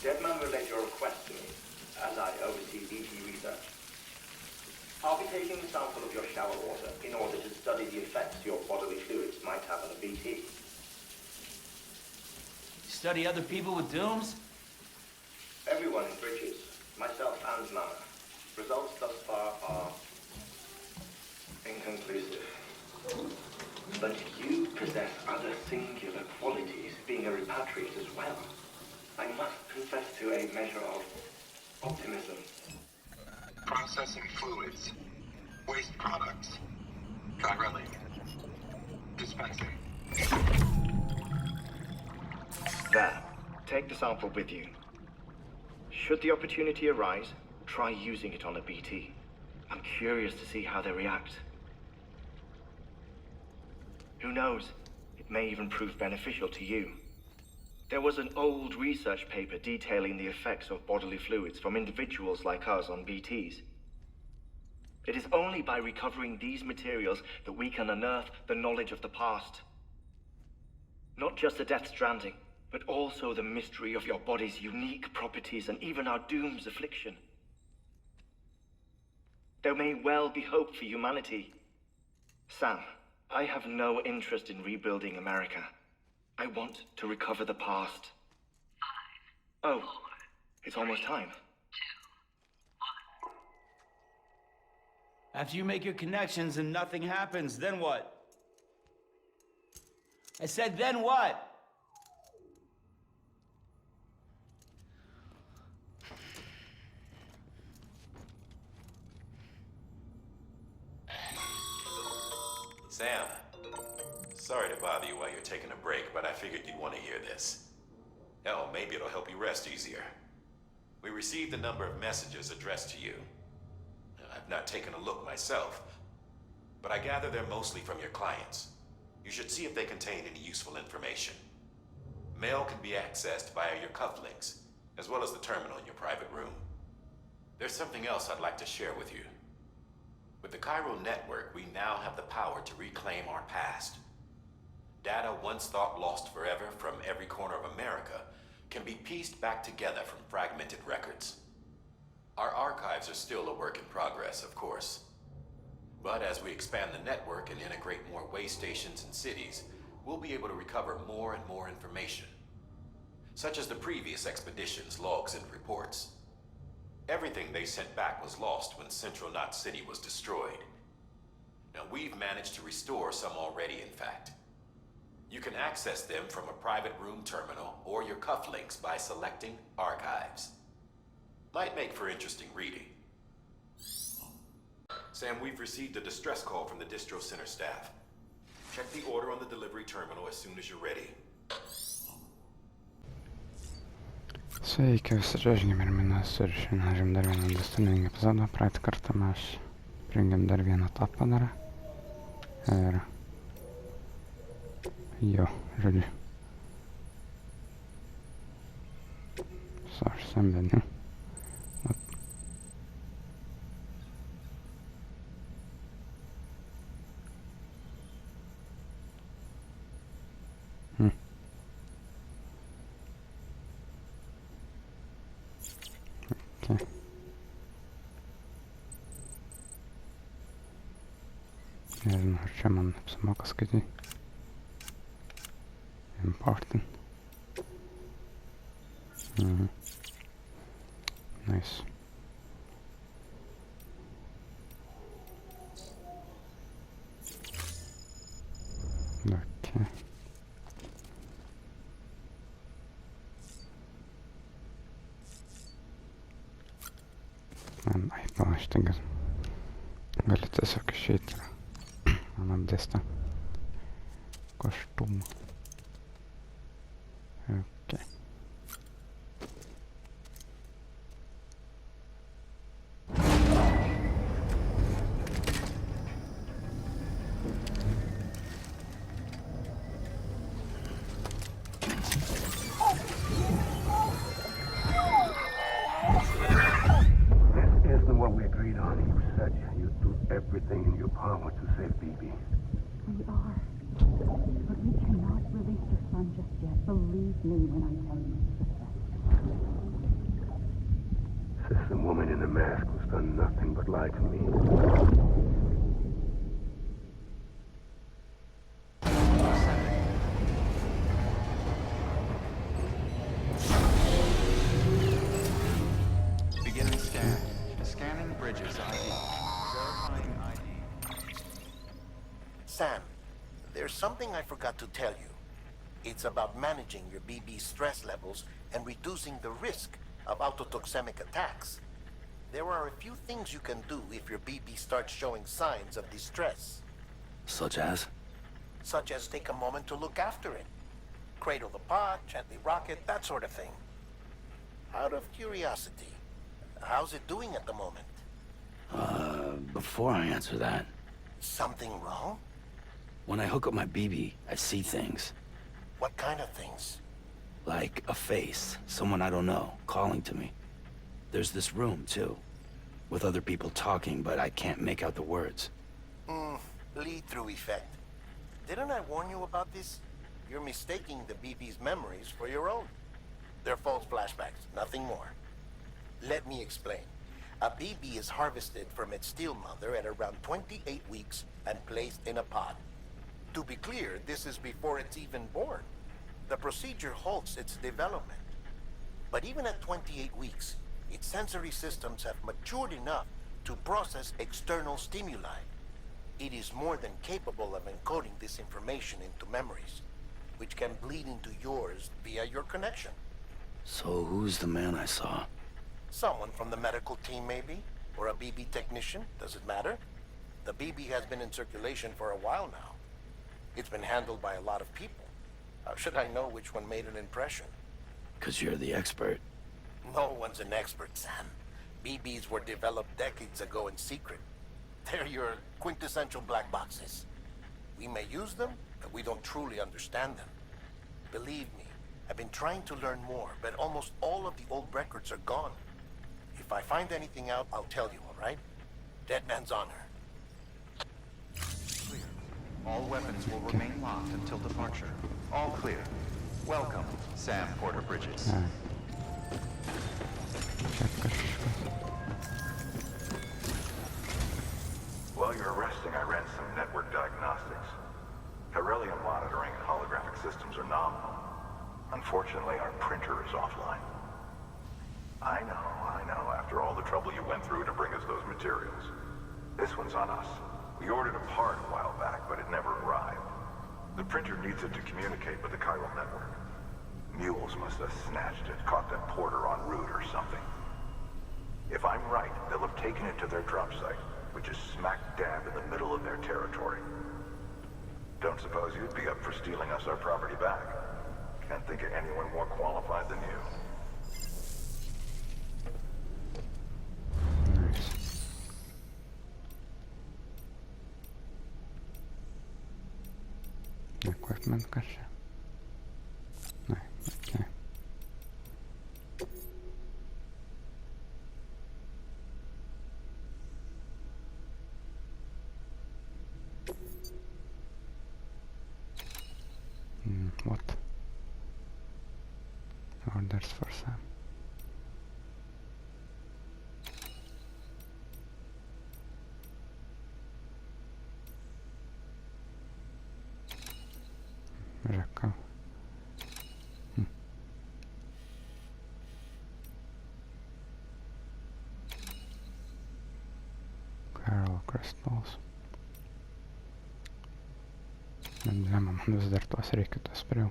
Deadman relayed your request to me, as I oversee BT research. I'll be taking a sample of your shower water in order to study the effects your bodily fluids might have on a BT. Study other people with dooms? Everyone in Bridges, myself and Mama. Results thus far are inconclusive. But you possess other singular qualities, being a repatriate as well. I must confess to a measure of optimism. Processing fluids. Waste products. Drilling. Dispensing. There. Take the sample with you. Should the opportunity arise, try using it on a BT. I'm curious to see how they react. Who knows? It may even prove beneficial to you. There was an old research paper detailing the effects of bodily fluids from individuals like us on BTs. It is only by recovering these materials that we can unearth the knowledge of the past. Not just the death stranding, but also the mystery of your body's unique properties and even our doom's affliction. There may well be hope for humanity. Sam, I have no interest in rebuilding America. I want to recover the past. 5, 4, it's almost time. 2, 1. After you make your connections and nothing happens, then what? I said, then what? Sam, sorry to bother you while you're taking a break, but I figured you'd want to hear this. Hell, maybe it'll help you rest easier. We received a number of messages addressed to you. I've not taken a look myself, but I gather they're mostly from your clients. You should see if they contain any useful information. Mail can be accessed via your cufflinks, as well as the terminal in your private room. There's something else I'd like to share with you. With the Cairo network, we now have the power to reclaim our past. Data once thought lost forever from every corner of America can be pieced back together from fragmented records. Our archives are still a work in progress, of course. But as we expand the network and integrate more way stations and cities, we'll be able to recover more and more information, such as the previous expedition's logs and reports. Everything they sent back was lost when Central Knot City was destroyed. Now we've managed to restore some already, in fact. You can access them from a private room terminal or your cufflinks by selecting Archives. Might make for interesting reading. Sam, we've received a distress call from the distro center staff. Check the order on the delivery terminal as soon as you're ready. Sveiki, visi, čia GeimerMenas ir šiandien žaidžiam dar vieną Stranding epizodą. Praeitą kartą mes prijungėm dar vieną tą padarą. Ir... jo, žodžiu. Så, sen vėliau. Nežinau, ar čia man apsimoka skaityti. Important. Nice. Okay. Ai, panašiai, gali tiesiog išeiti. Man apdėsta koštumą. Okay. Isn't what we agreed on. You said you'd do everything in your power to save Bibi. We are. But we cannot release the sun just yet. Believe me when I tell you this is the best. woman in the mask who's done nothing but lie to me. Beginning scan. Scanning bridges ID. Verifying ID. Sam, there's something I forgot to tell you. It's about managing your BB stress levels and reducing the risk of autotoxemic attacks. There are a few things you can do if your BB starts showing signs of distress. Such as? Such as take a moment to look after it. Cradle the pot, gently rock it, that sort of thing. Out of curiosity, how's it doing at the moment? Before I answer that, Something wrong? when I hook up my BB, I see things. What kind of things? Like a face, someone I don't know, calling to me. There's this room, too, with other people talking, but I can't make out the words. Lead-through effect. Didn't I warn you about this? You're mistaking the BB's memories for your own. They're false flashbacks, nothing more. Let me explain. A BB is harvested from its steel mother at around 28 weeks and placed in a pod. To be clear, this is before it's even born. The procedure halts its development. But even at 28 weeks, its sensory systems have matured enough to process external stimuli. It is more than capable of encoding this information into memories, which can bleed into yours via your connection. So who's the man I saw? Someone from the medical team, maybe? Or a BB technician? Does it matter? The BB has been in circulation for a while now. It's been handled by a lot of people. How should I know which one made an impression? 'Cause you're the expert. No one's an expert, Sam. BBs were developed decades ago in secret. They're your quintessential black boxes. We may use them, but we don't truly understand them. Believe me, I've been trying to learn more, but almost all of the old records are gone. If I find anything out, I'll tell you, all right? Dead man's honor. Clear. All weapons will remain locked until departure. All clear. Welcome, Sam Porter Bridges. While you're resting, I ran some network diagnostics. Beryllium monitoring and holographic systems are nominal. Unfortunately, our printer is offline. I know. After all the trouble you went through to bring us those materials. This one's on us. We ordered a part a while back, but it never arrived. The printer needs it to communicate with the chiral network. Mules must have snatched it, caught that porter en route or something. If I'm right, they'll have taken it to their drop site, which is smack dab in the middle of their territory. Don't suppose you'd be up for stealing us our property back? Can't think of anyone more qualified than you. Nice. Equipment kanske? Nej, okej. What? Orders for Sam. Rzeka. Coral crystals. Ne, man vis dar tuos reikia tuos prie.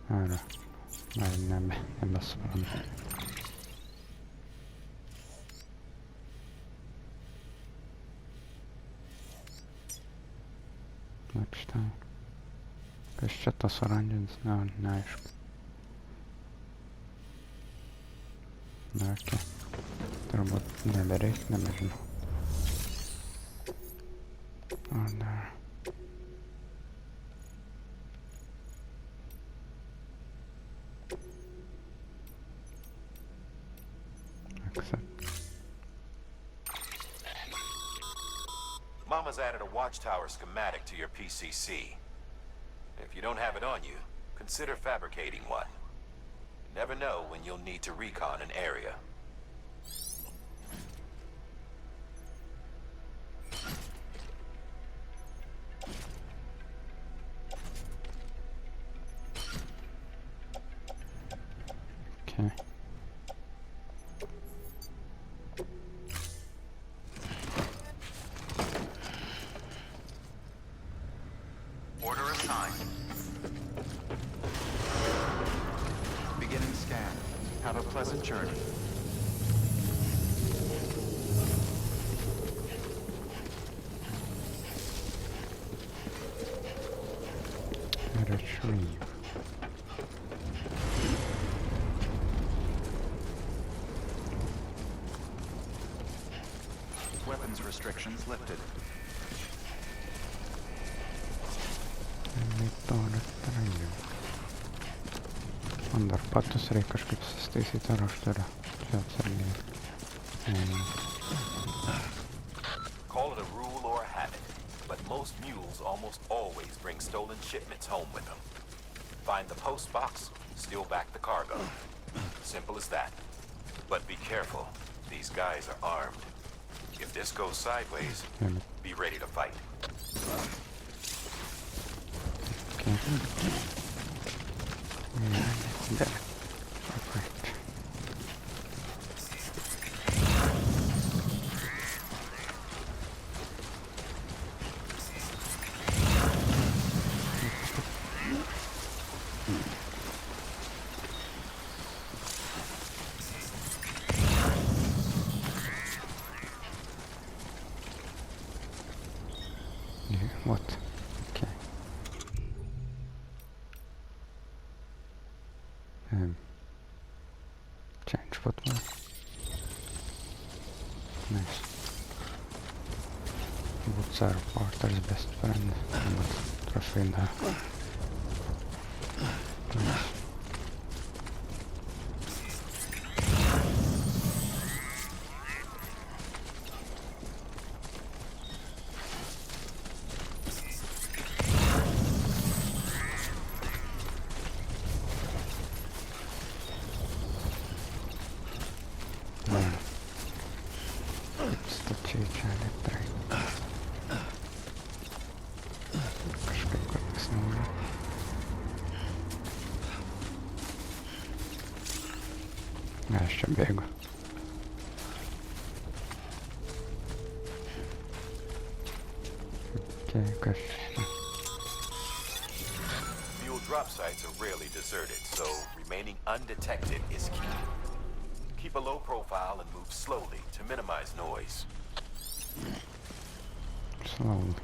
Ar nebesuprantu. Štai. Kas čia tas oranžinis? Neaišku. Na, okei. Turbūt nebereik, nebežinau. Order. Accept. Mama's added a watchtower schematic to your PCC. If you don't have it on you, consider fabricating one. Never know when you'll need to recon an area. Okay. Order assigned. Beginning scan. Have a pleasant journey. Retrieve. Weapons restrictions lifted. Man dar patus reikia kažkaip sustaisyti, ar aš turiu čia atsargiai. Call it a rule or a habit, but most mules almost always bring stolen shipments home with them. Find the post box, steal back the cargo. Simple as that. But be careful, these guys are armed. If this goes sideways, be ready to fight. Okay. There. Perfect. Yeah, what? Okay. Change footwear. Nice. Boots are Porter's best friend, but trophy there. Nice. Aš čia bėgu. Okay, kas čia? Mule drop sites are rarely deserted, so remaining undetected is key. Keep a low profile and move slowly to minimize noise. Slowly.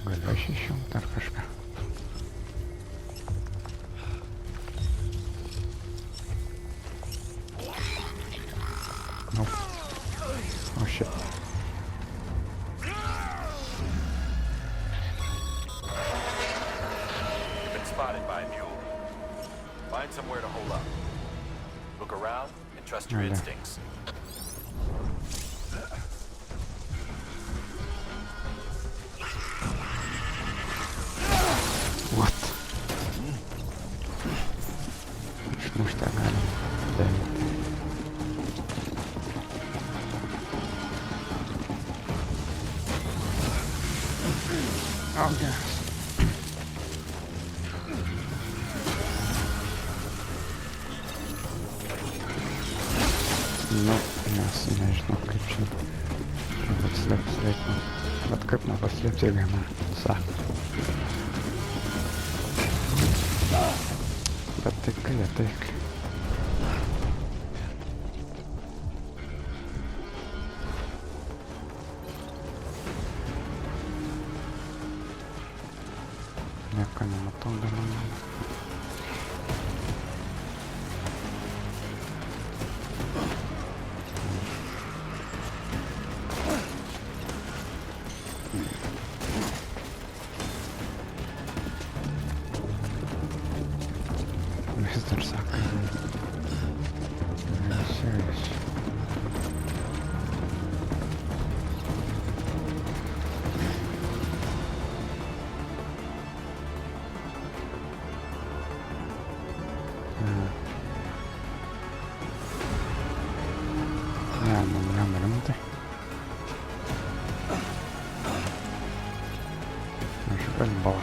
Galiu aš išjungt ar kažką? Nope. Oh shit. You've been spotted by a mule. Find somewhere to hold up. Look around and trust your instincts. What? Išmušti galim daryti. Oh, geras. Nu, nes nežinau kaip čia paslėpti reikia. Bet kaip nepaslėpti, jeigu jie man sako. Bet tai kai ateik. Nieko nematau dabar. Kas buvo?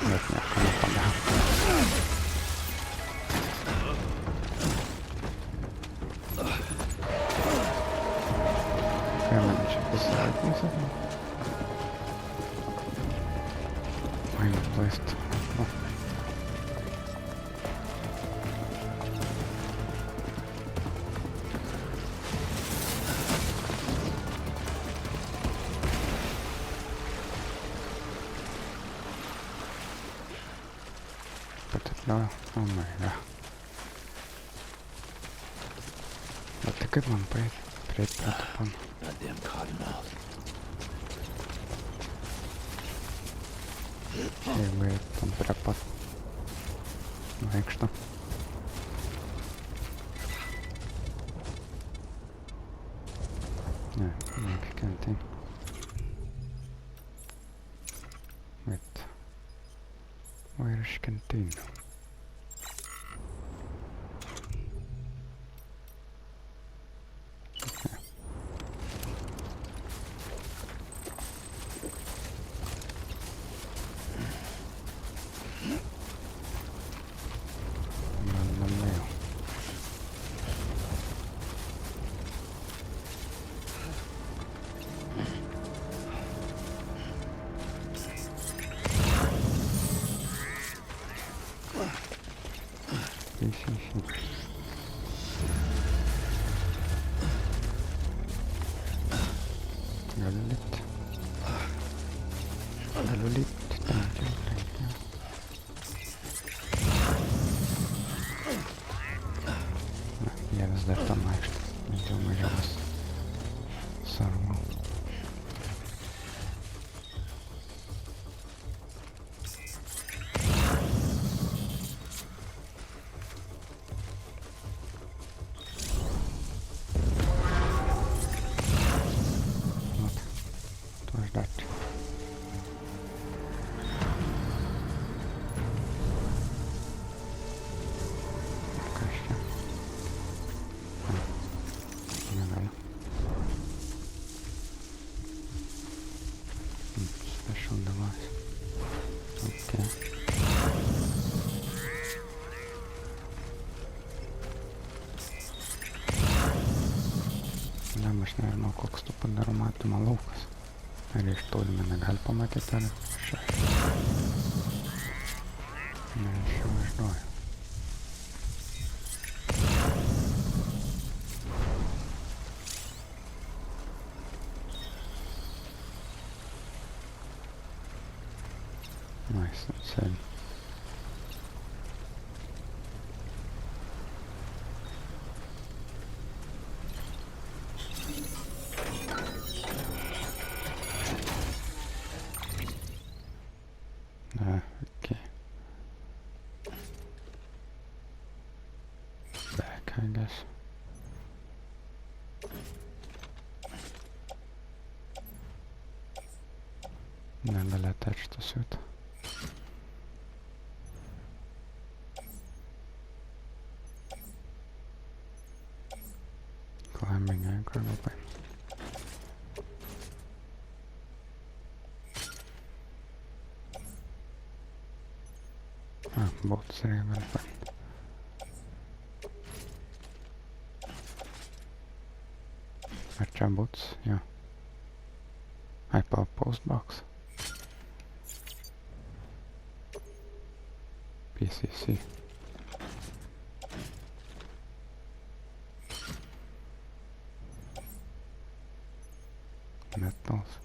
Bet nieko nepadaro. Kai mane čia pasisakysi? Fajn, plaist. Oh my god. Bet tai kaip man prieit prie to pano? Goddamn cottonmouth. Jeigu eitum prie pat vaikšto. Ne, neapikentį. Bet. Where is continue? Jie vis dar tam vaikšto, bent jau mažiausias sarvų. Aš nežinau, koks tu padaro matymo laukas. Ar iš toli mane gali pamatyti, ar šiai. Ne, aš jau išduoju. Nice, insane. Okay. Back, I guess. Negali attach the suit. Climbing anchor open. Both cerebral open. Archer boots, yeah. Hyper post box. PCC. Metals.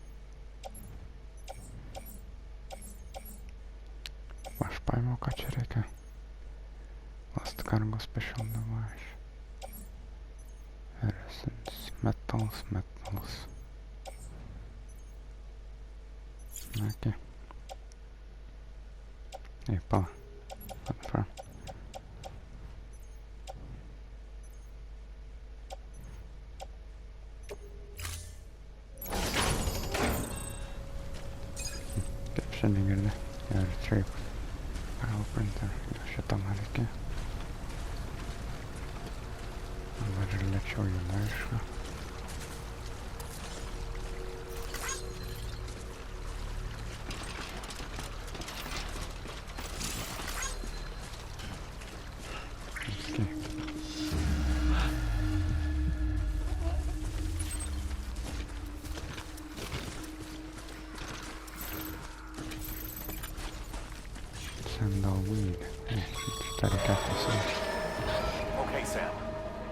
Aš paėmiau, ką čia reikia. Last cargo special device. Essence. Metals. Okay. Hey, pala. Confirm. Kaip šiandien girdi. Ir retrieve. File printer. Šitą man reikia. Dabar ir lėčiau juda aišku. handle weed. Šitą reikėtų įsivesti. Okay, Sam.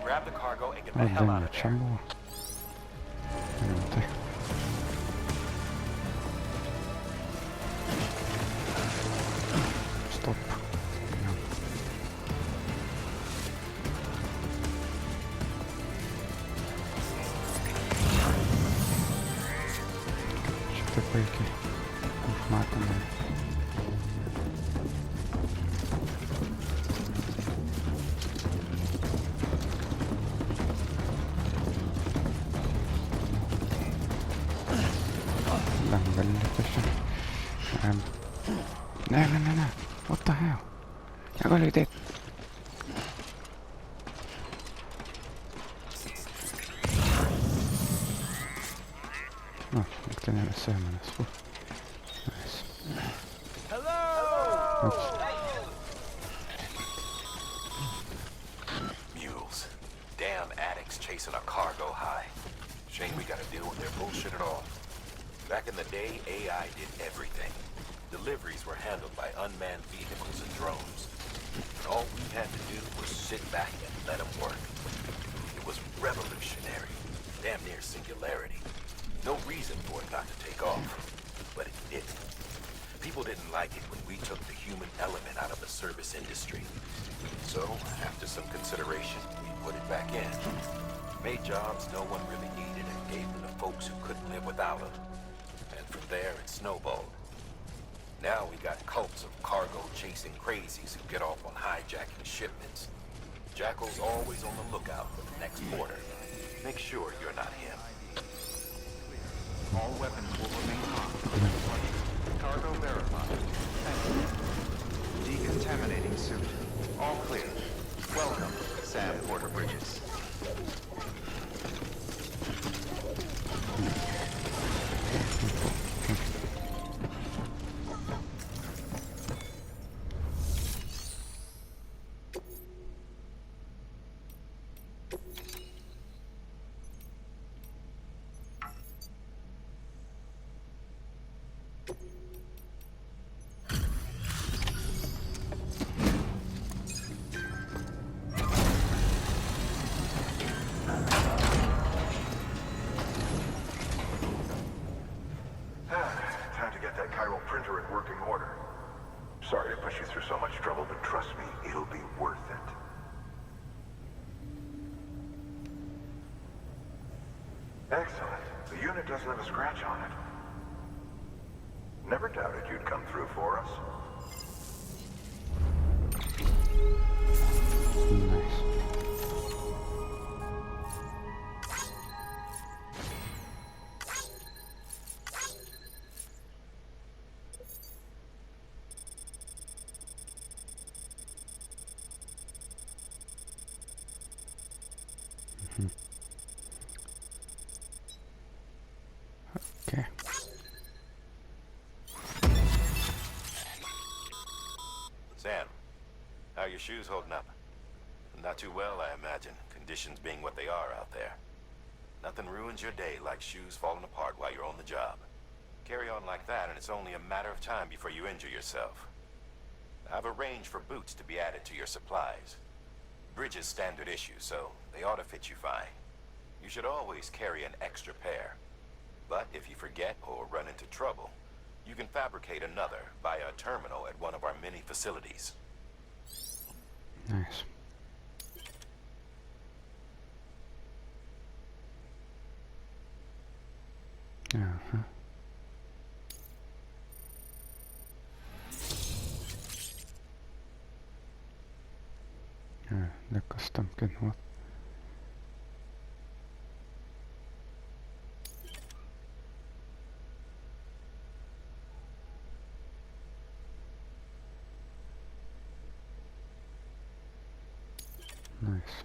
Grab the cargo and get O, the hell out dingo, of čia there. buvo. Rimtai. Stop. Jo. Šitaip puikiai užmatome. No. What the hell? Jag går lite dit. Gick den jävla sömmenes. Nice. Hello! Oops. Mules. Damn addicts chasing a cargo high. Shame we gotta deal with their bullshit at all. Back in the day, AI did everything. Deliveries were handled by unmanned vehicles and drones. And all we had to do was sit back and let them work. It was revolutionary. Damn near singularity. No reason for it not to take off. But it didn't. People didn't like it when we took the human element out of the service industry. So, after some consideration, we put it back in. Made jobs no one really needed and gave them to folks who couldn't live without them. And from there, it snowballed. Now we got cults of cargo-chasing crazies who get off on hijacking shipments. Jackal's always on the lookout for the next order. Make sure you're not him. All weapons will remain locked. Cargo verified. Thank you. Decontaminating suit. All clear. Welcome, Sam Porter Bridges. Printer in working order. Sorry to push you through so much trouble, but trust me, it'll be worth it. Excellent. The unit doesn't have a scratch on it. Never doubted you'd come through for us. Nice. Okay. Sam, how are your shoes holding up? Not too well, I imagine, conditions being what they are out there. Nothing ruins your day like shoes falling apart while you're on the job. Carry on like that and it's only a matter of time before you injure yourself. I've arranged for boots to be added to your supplies. Bridges standard issue, so they ought to fit you fine. You should always carry an extra pair. But if you forget or run into trouble, you can fabricate another via a terminal at one of our many facilities. Nice. Uh-huh. Yeah, the custom can what? Nice.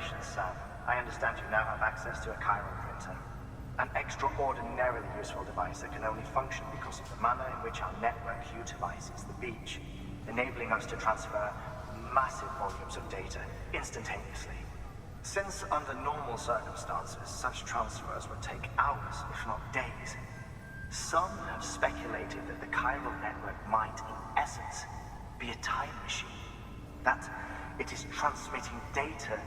Congratulations, Sam. I understand you now have access to a chiral printer. An extraordinarily useful device that can only function because of the manner in which our network utilizes the beach, enabling us to transfer massive volumes of data instantaneously. Since under normal circumstances, such transfers would take hours, if not days, some have speculated that the chiral network might, in essence, be a time machine. That it is transmitting data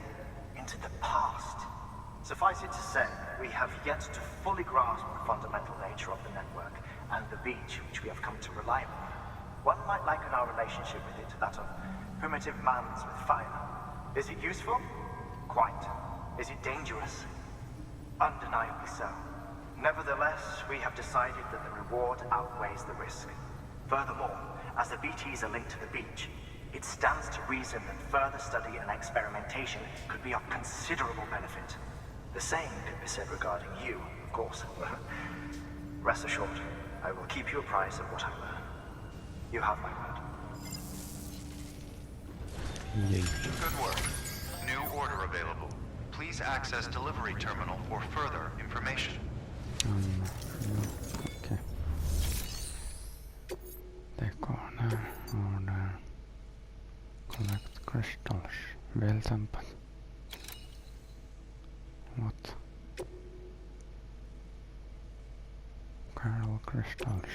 into the past. Suffice it to say, we have yet to fully grasp the fundamental nature of the network and the beach which we have come to rely on. One might liken our relationship with it to that of primitive mans with fire. Is it useful? Quite. Is it dangerous? Undeniably so. Nevertheless, we have decided that the reward outweighs the risk. Furthermore, as the BTs are linked to the beach, it stands to reason that further study and experimentation could be of considerable benefit. The same could be said regarding you, of course. Rest assured, I will keep you apprised of what I learn. You have my word. Good work. New order available. Please access delivery terminal for further information. Okay. Decor, order. Collect crystals. Vältempat. What? Chiral crystals.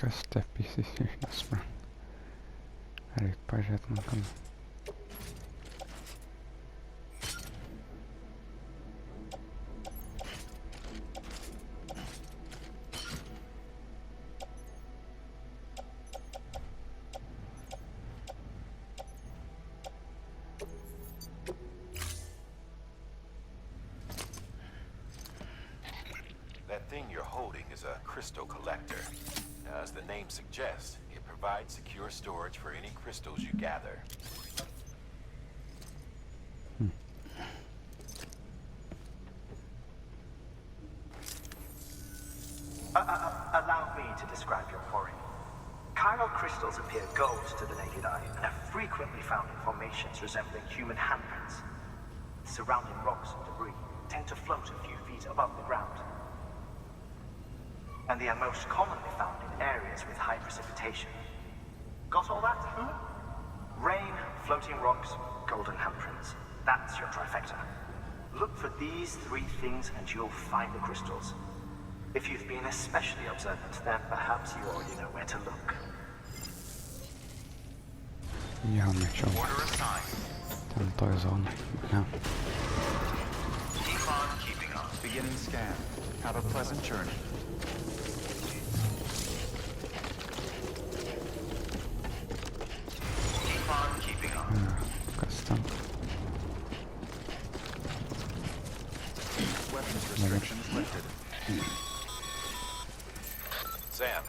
Kas te pisis išnas man? Reik pažiūrėt man kam. That thing you're holding is a crystal collector. As the name suggests, it provides secure storage for any crystals you gather. Allow me to describe your quarry. Chiral crystals appear gold to the naked eye and are frequently found in formations resembling human handprints. Surrounding rocks and debris tend to float a few feet above the ground. And they are most commonly found in areas with high precipitation. Got all that? Rain, floating rocks, golden handprints. That's your trifecta. Look for these three things and you'll find the crystals. If you've been especially observant, then perhaps you already know where to look. Ja, Mitchell. Order assigned. Tam to jest on. Ja. Keep on keeping on. Beginning scan. Have a pleasant journey. Keep on keeping on. Kas tam? Weapons restrictions lifted. Sam,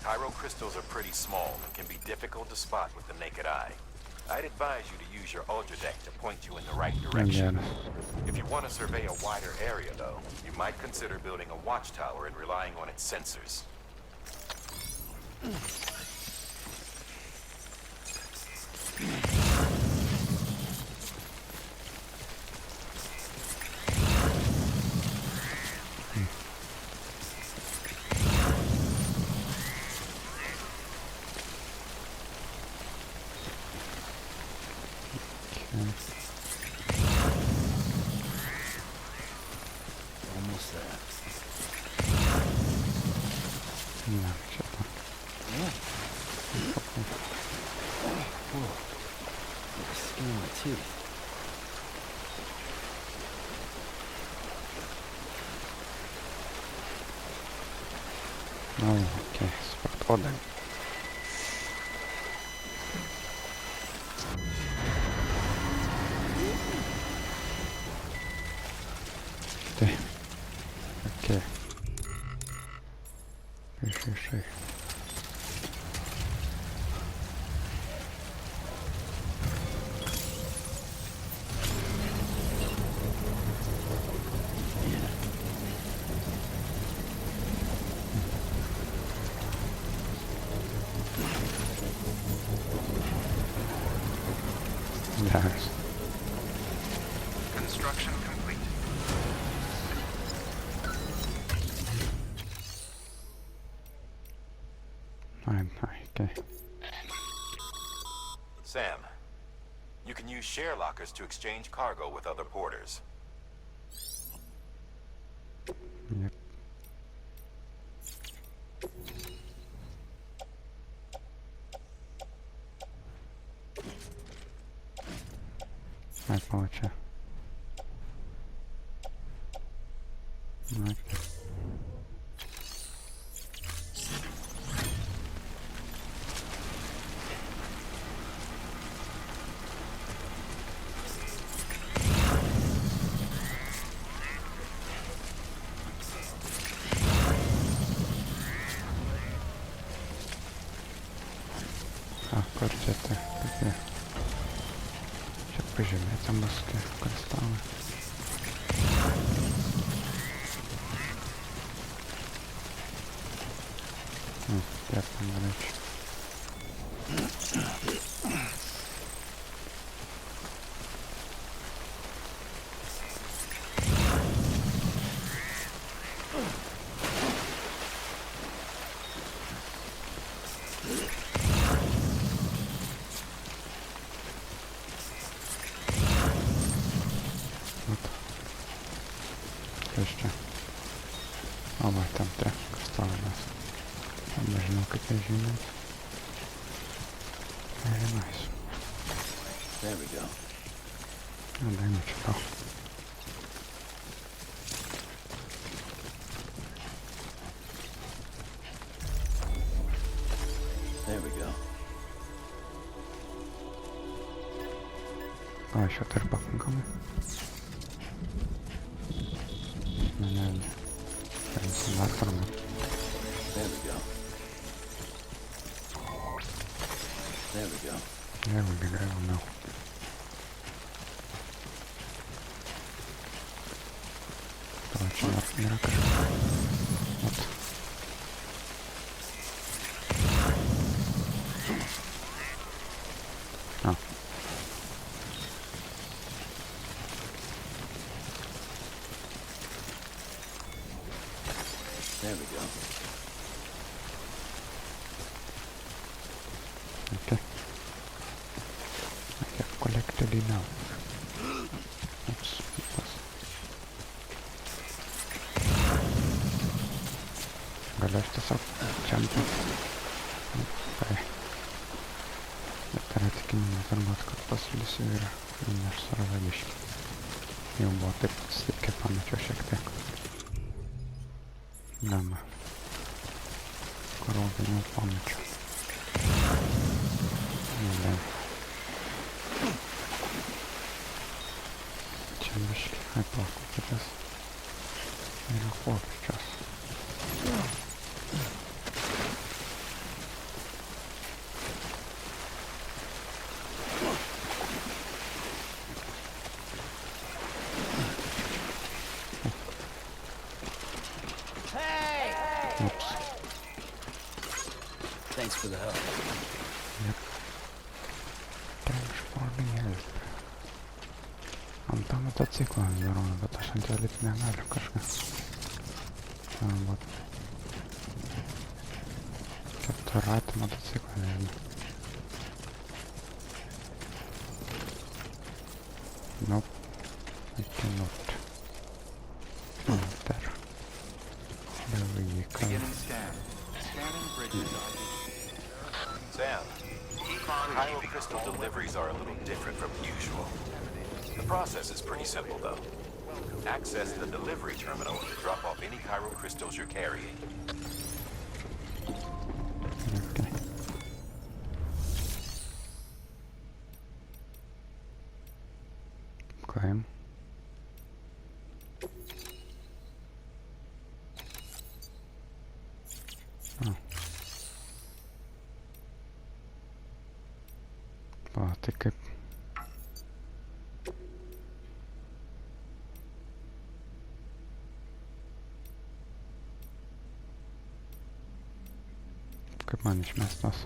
chiral crystals are pretty small and can be difficult to spot with the naked eye. I'd advise you to use your ultra deck to point you in the right direction. If you want to survey a wider area, though, you might consider building a watchtower and relying on its sensors. Almost there. Ja, shit. Whoa. Skin on my teeth. No, okej, sportwodę. tai. Okei. Šai. Geras. Construction complete. Okay. Sam, you can use share lockers to exchange cargo with other porters. Yep. Ai, pala čia. Okay. Kur čia tai tokie? Čia pažymėti bus tie kristalai. Tiek man reikia. Kas čia? O, va, tam tie kristalai. Nežinau, kaip jie žymėt. Very nice. There we go. Dajmy čia tau. There we go. O, iš jo tai ir pakankamai. Ne. Paimsim dar fermą. There we go. There we go. There would be great, no. Короче, нyra kažkas. Vat. A. There we go. Okay. I have collected enough. Oops. Galiu aš tiesiog čiampi. Tai. Bet yra tikimybė turbūt, kad pasilysiu ir neš save biškį. Jau buvo taip stikę, pamečiau šiek tiek. Gama. Kur jau pamečiau. Ne. Čia biškį. Ai, plaku, kitas. Yra pokyčios. Oops. Thanks for the help. Yep. Thanks for the help. Ant tą motociklą darau, bet aš ant jo lipti negaliu kažką. Būt. Keturratį motociklą nežinau. Nope. I cannot. There. There we go. Beginning scan. Scanning bridges. Sam, Cairo crystal deliveries are a little different from usual. The process is pretty simple, though. Access the delivery terminal and drop off any Cairo crystals you're carrying. Okay. Claim. kaip man išmestas.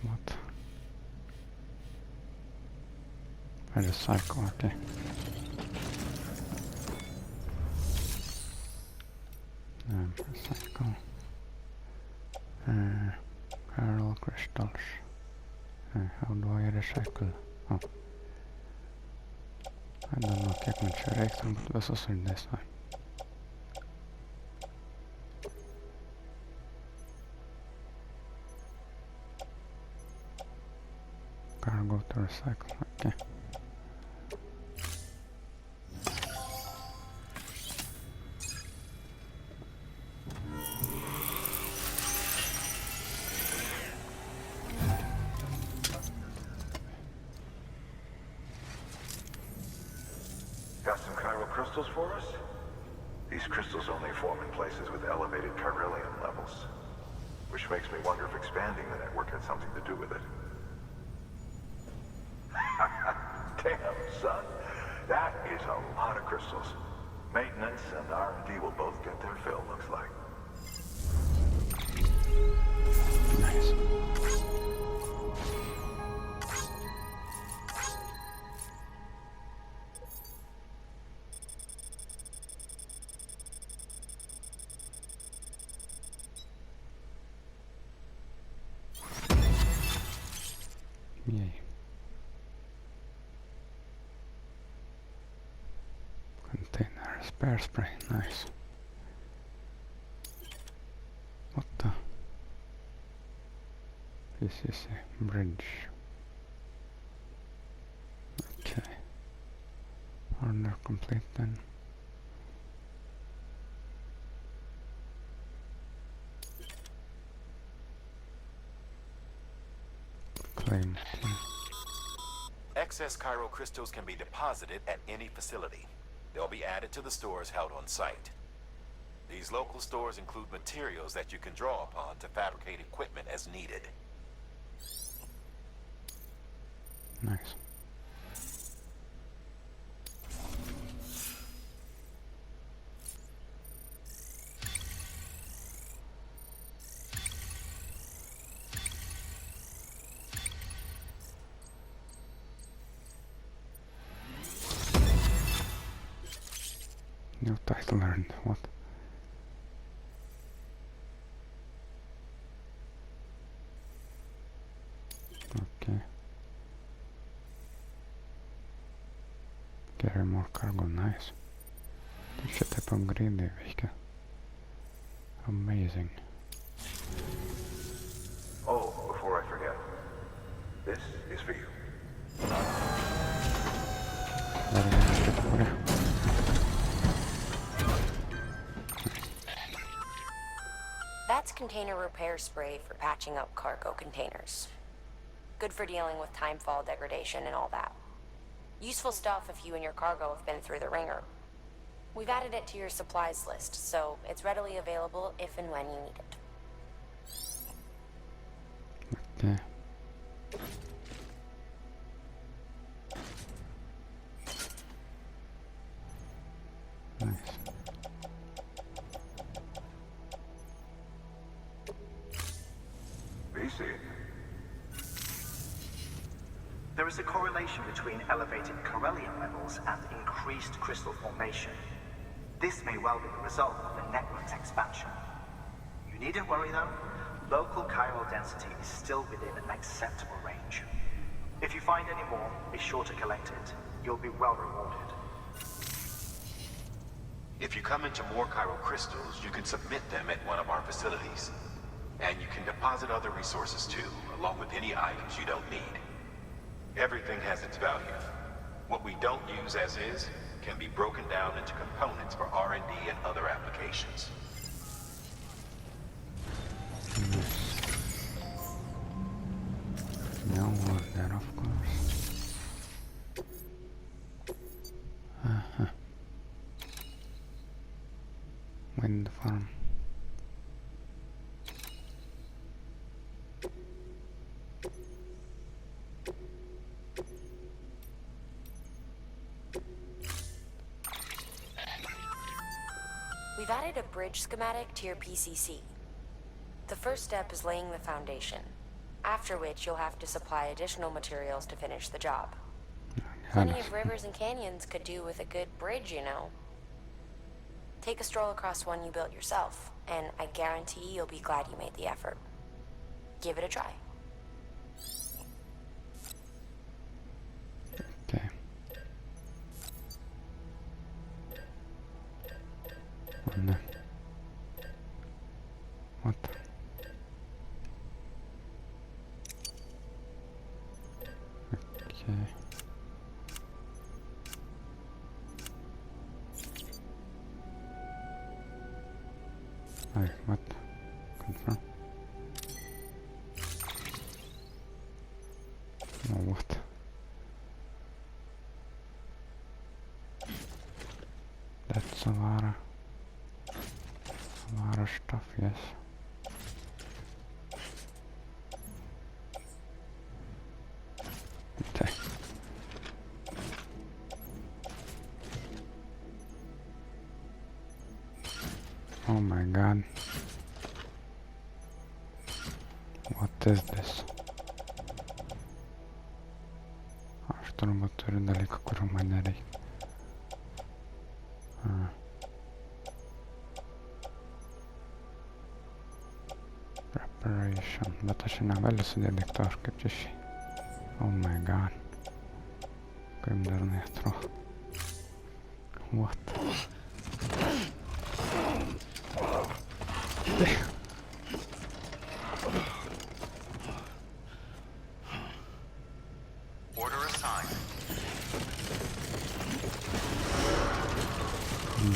What? Recycle, okay. Recycle. Coral crystals. How do I recycle? Oh. I don't know kiek man čia reiks, turbūt visus uždės. Cargo to recycle, okay. Got some chiral crystals for us? These crystals only form in places with elevated chiralium levels, which makes me wonder if expanding the network had something to do with it. Damn, son. That is a lot of crystals. Maintenance and R&D will both get their fill, looks like. Nice. Yay. Container spare spray, nice. What the? This is a bridge. Okay. Order complete then. Claim. Excess chiral crystals can be deposited at any facility. They'll be added to the stores held on site. These local stores include materials that you can draw upon to fabricate equipment as needed. Nice. New title learned. What? Okay. Carry more cargo, nice. Tai čia taip upgrade'ai veikia. Amazing. Oh, before I forget. This is for you. Dar vienas taip kuria. That's container repair spray for patching up cargo containers. Good for dealing with timefall degradation and all that. Useful stuff if you and your cargo have been through the ringer. We've added it to your supplies list, so it's readily available if and when you need it. Okay. Nice. Visi. There is a correlation between elevated chiralium levels and increased crystal formation. This may well be the result of the network's expansion. You needn't worry though. Local chiral density is still within an acceptable range. If you find any more, be sure to collect it. You'll be well rewarded. If you come into more chiral crystals, you can submit them at one of our facilities. And you can deposit other resources too, along with any items you don't need. Everything has its value. What we don't use as is can be broken down into components for R&D and other applications. No order, of course. Wind farm. We've added a bridge schematic to your PCC. The first step is laying the foundation, after which you'll have to supply additional materials to finish the job. Plenty of rivers and canyons could do with a good bridge, you know. Take a stroll across one you built yourself, and I guarantee you'll be glad you made the effort. Give it a try. Okay. Oh no. What? Okay. Wait, what? Confirm. Oh, what? That's a lot of stuff, yes. Okay. Oh my god. What is this? Aš turbūt turiu dalyką, kurių man nereikia. Preparation. Bet aš negaliu sudėti daiktų, aš kaip čia šį. Oh my god. Kaip dažnai atrodo. What? Order assigned.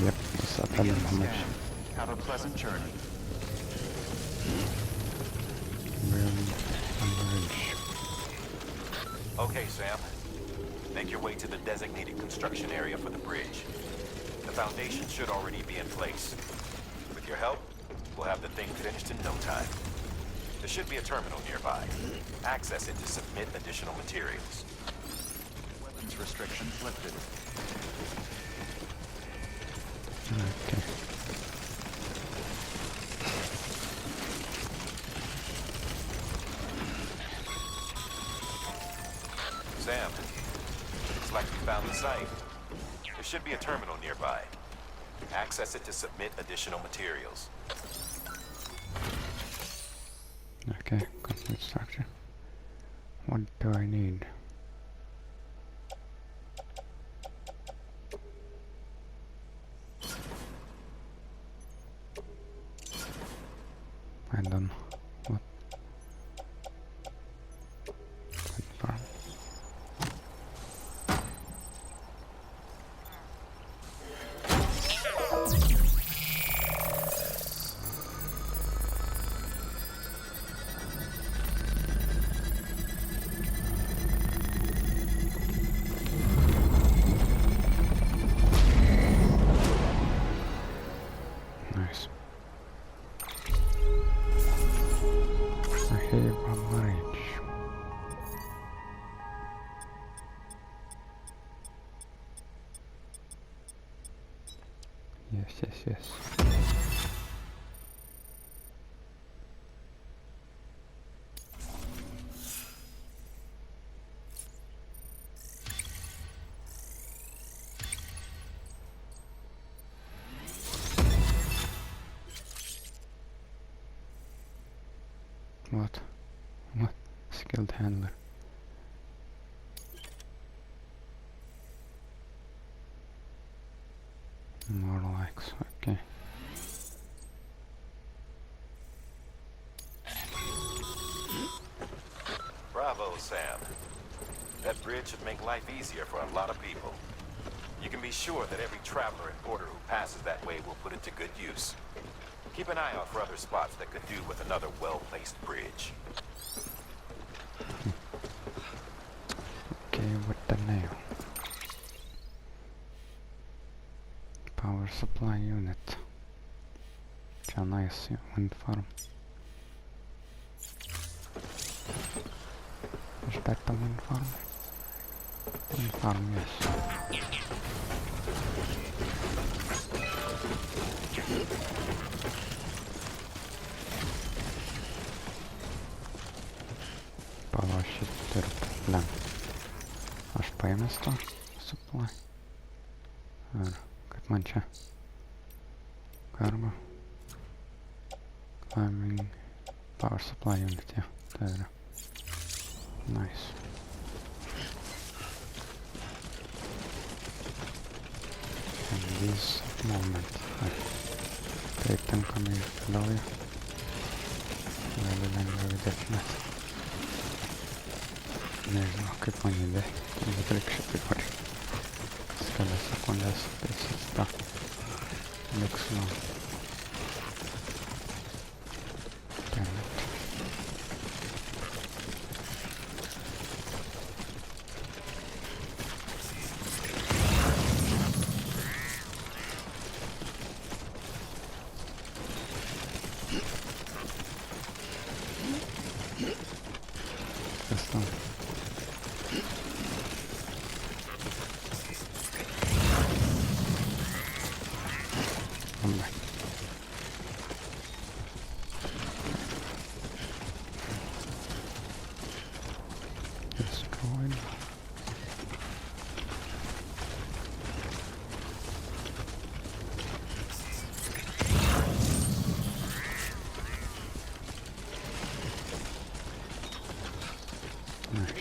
Yep, just up and how much. Have a pleasant journey. Okay, Sam. Make your way to the designated construction area for the bridge. The foundation should already be in place. With your help, we'll have the thing finished in no time. There should be a terminal nearby. Access it to submit additional materials. Weapons restrictions lifted. Okay. Sam, looks like we found the site. There should be a terminal nearby. Access it to submit additional materials. Okay, complete structure. What do I need? I don't know. What? Confirm. Nice. I have a marriage. Yes. What? Skilled handler. More likes, okay. Bravo, Sam. That bridge should make life easier for a lot of people. You can be sure that every traveler and porter who passes that way will put it to good use. Keep an eye out for other spots that could do with another well-placed bridge. Okay, with the nail. Power supply unit. Nice wind farm. Is that the wind farm? Wind farm, yes. aš paėmęs to supply. Ar kaip man čia? Kargo. Climbing. Power supply unit, jo. Tai yra. Nice. And this moment. Taip, tinkamai keliauja. Gali lengviau judėti net. Nežinau, kaip man judėti. Bet reikia šitaip ar kas kelias sekundės taisyti tą likslą.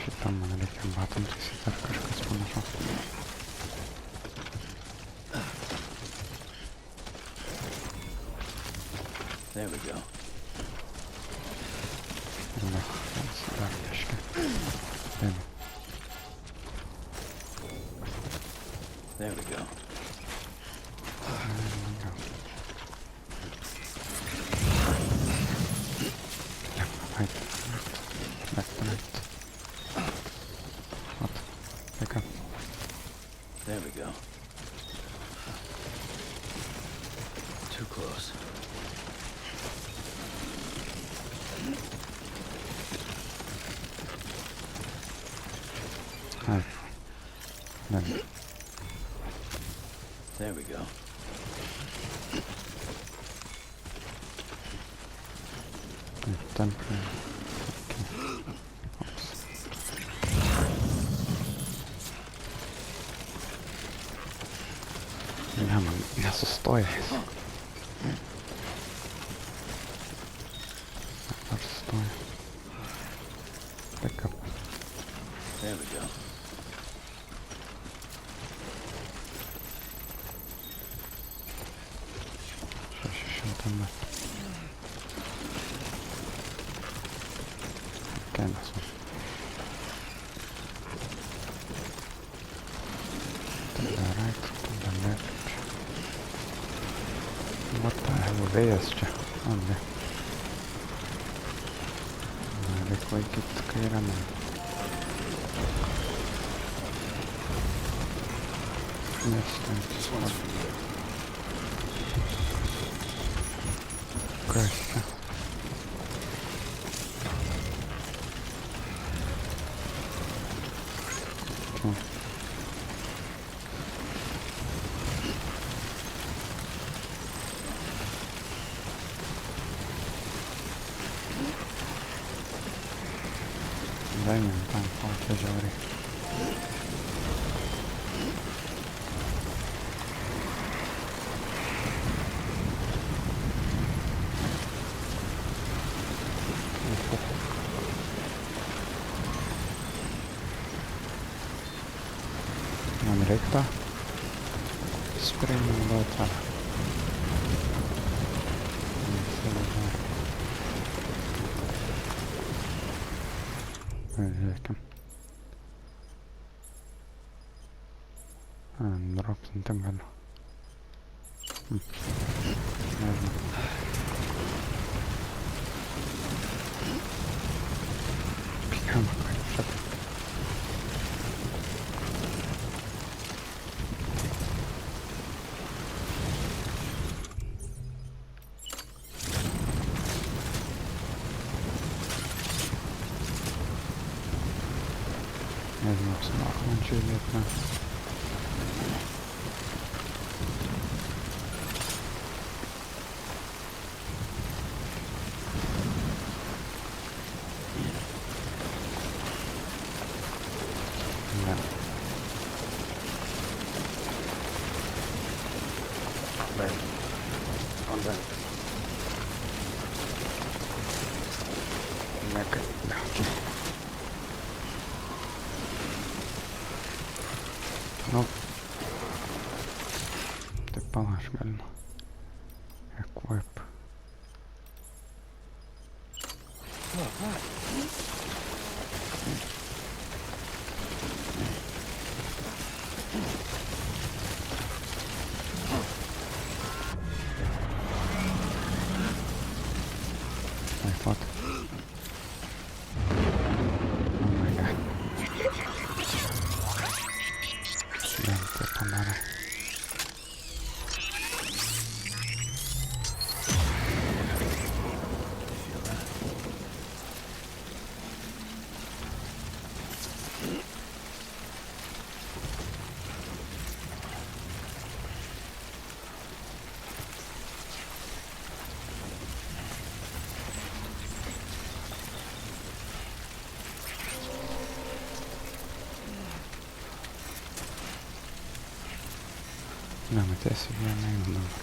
Šitam man reikia batam taisyti ar kažkas panašaus. There we go. Na, dar biškį. Taip. There we go. There we go. Too close. There we go. Temporary. Ne, man nesustoja. Ar sustoja? Pick up. There we go. 600 metrų. Kelias. Tada right, tada left. What the hell, vėjas čia. O, ne. Reikia laikyti kairę man. Nestengtis. Kas čia? Дай мне там полчаса žiauriai. Man reikia spray naudoti. Žiūrėkim. Dropsinti galiu. Nežinau. Pijama, kaip čia taip. Nežinau, apsimoko man čia įdėti, ne. Ne. Tada. Mega. Nu. Tai pala, aš galinu. Equip. What? Oh my god. Jam tai padarė. Nematėsi vieną einam dabar.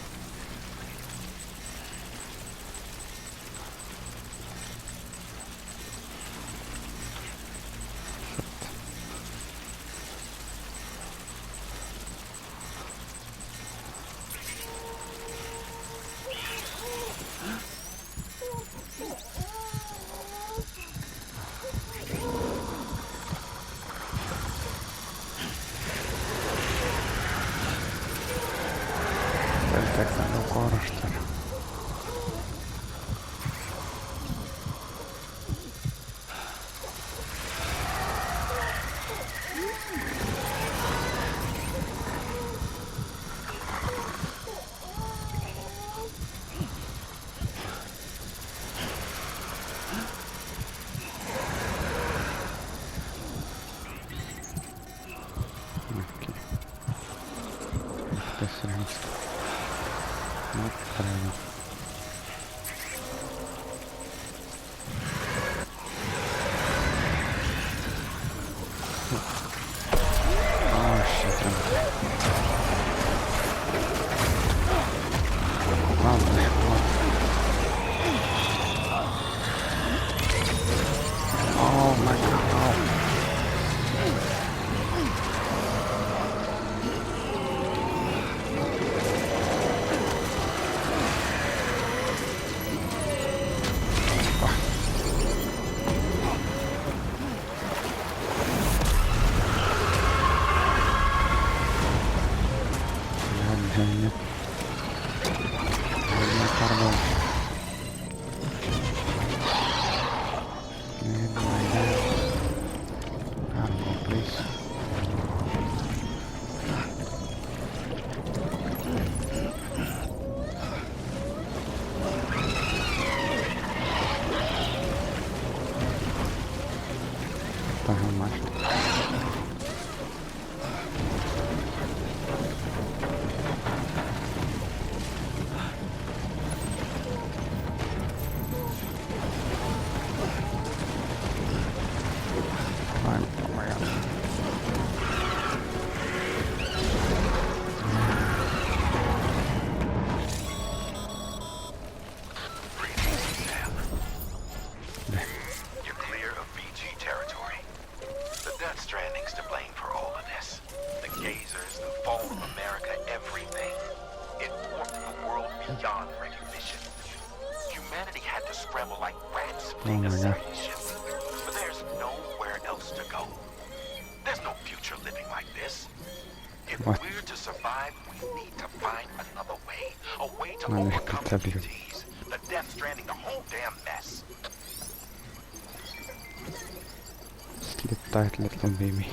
Sleep tight, little baby.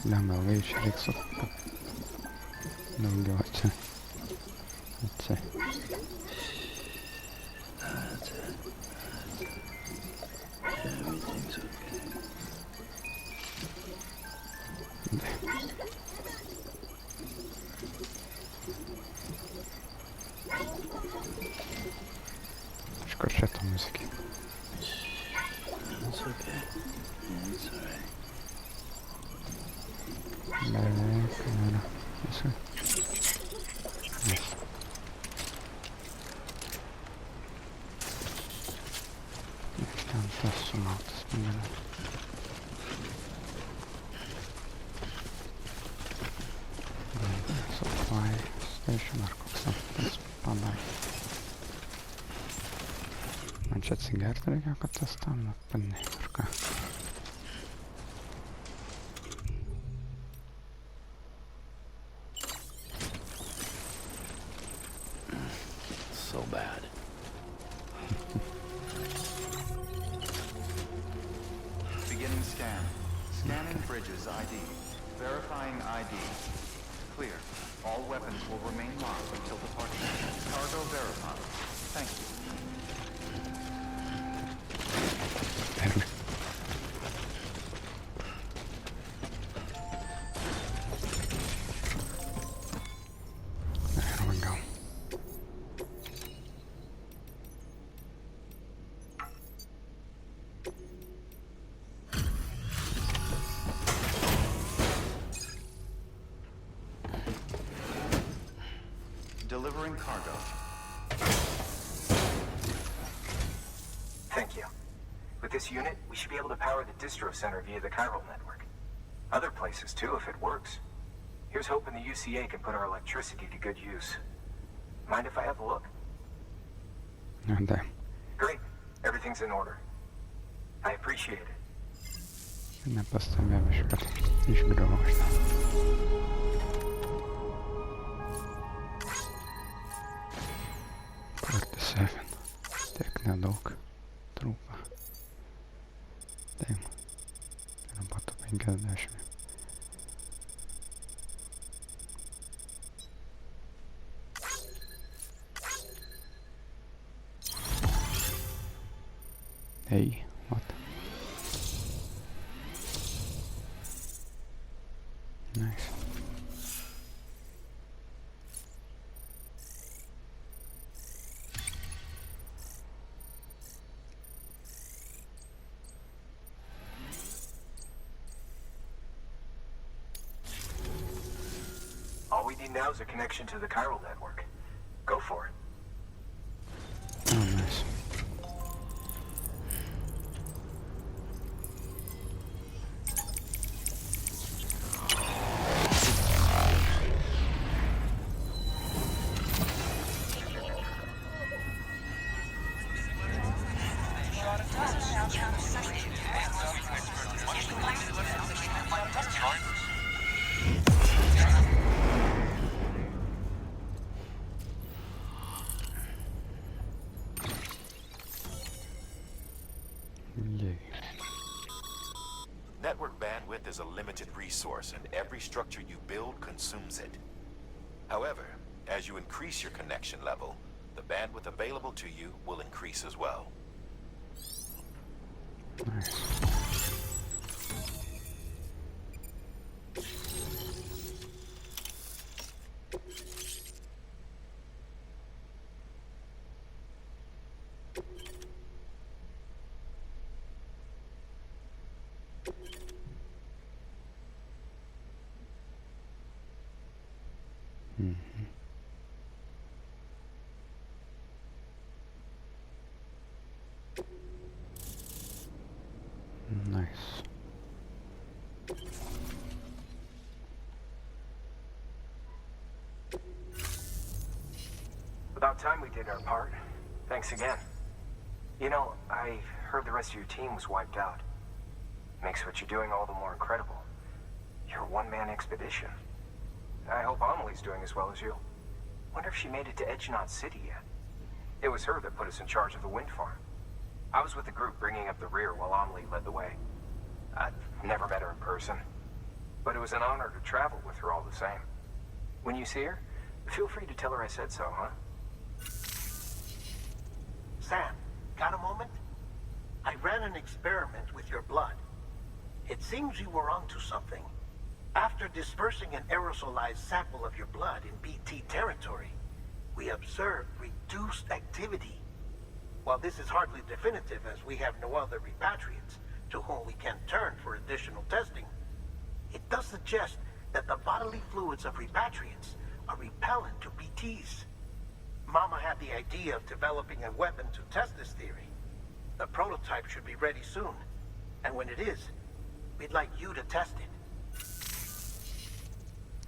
Lemma reach liksom. Nog gotcha. Let's see. That's it. Everything's okay. Скорше там музыки. It's okay. It's alright. Beveik, nėra. Visai. Yes. Ten tas sumautas smegenis. Supply station ar koks tas padarė. Man čia atsigerti reikia, kad tas tam atpadnė ar ką. So bad. Beginning scan. Scanning bridges ID. Verifying ID. Clear. All weapons will remain locked until departure. Cargo verified. Thank you. There we go. Delivering cargo. Thank you. With this unit, we should be able to power the distro center via the chiral network. Other places too, if it works. Here's hoping the UCA can put our electricity to good use. Mind if I have a look? There. Great. Everything's in order. I appreciate it. Nepastebėjau iš karto. Išgriuvau aš tą. 47. Tiek nedaug trūko. Taip. Ir būtų 50. Hey, what? Nice. All we need now is a connection to the chiral network. Go for it. Oh, nice. Network bandwidth is a limited resource, and every structure you build consumes it. However, as you increase your connection level, the bandwidth available to you will increase as well. Nice. Nice. About time we did our part. Thanks again. You know, I heard the rest of your team was wiped out. Makes what you're doing all the more incredible. You're a one-man expedition. I hope Amelie's doing as well as you. Wonder if she made it to Edgenot City yet. It was her that put us in charge of the wind farm. I was with the group bringing up the rear while Amelie led the way. I've never met her in person, but it was an honor to travel with her all the same. When you see her, feel free to tell her I said so, huh? Sam, got a moment? I ran an experiment with your blood. It seems you were onto something. After dispersing an aerosolized sample of your blood in BT territory, we observed reduced activity. While this is hardly definitive as we have no other repatriates, to whom we can turn for additional testing. It does suggest that the bodily fluids of repatriates are repellent to BTs. Mama had the idea of developing a weapon to test this theory. The prototype should be ready soon, and when it is, we'd like you to test it.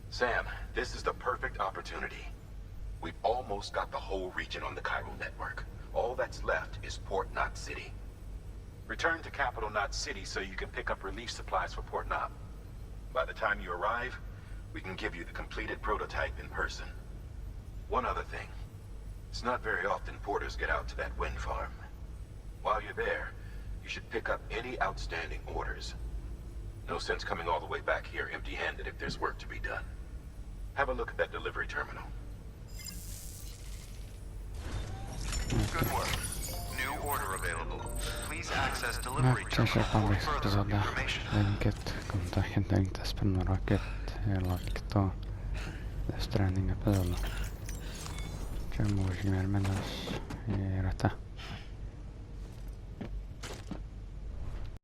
Sam, this is the perfect opportunity. We've almost got the whole region on the Cairo network. All that's left is Port Knot City. Return to Capital Knot City so you can pick up relief supplies for Port Knot. By the time you arrive, we can give you the completed prototype in person. One other thing. It's not very often porters get out to that wind farm. While you're there, you should pick up any outstanding orders. No sense coming all the way back here empty-handed if there's work to be done. Have a look at that delivery terminal. Good work. New order available. Please access delivery Čia terminal for pabaigsiu further epizodą. information. Linkit, komentuokit, dalinkites, prenumeruokit ir laukit kito Stranding epizodo. Čia buvo GeimerMenas ir ate.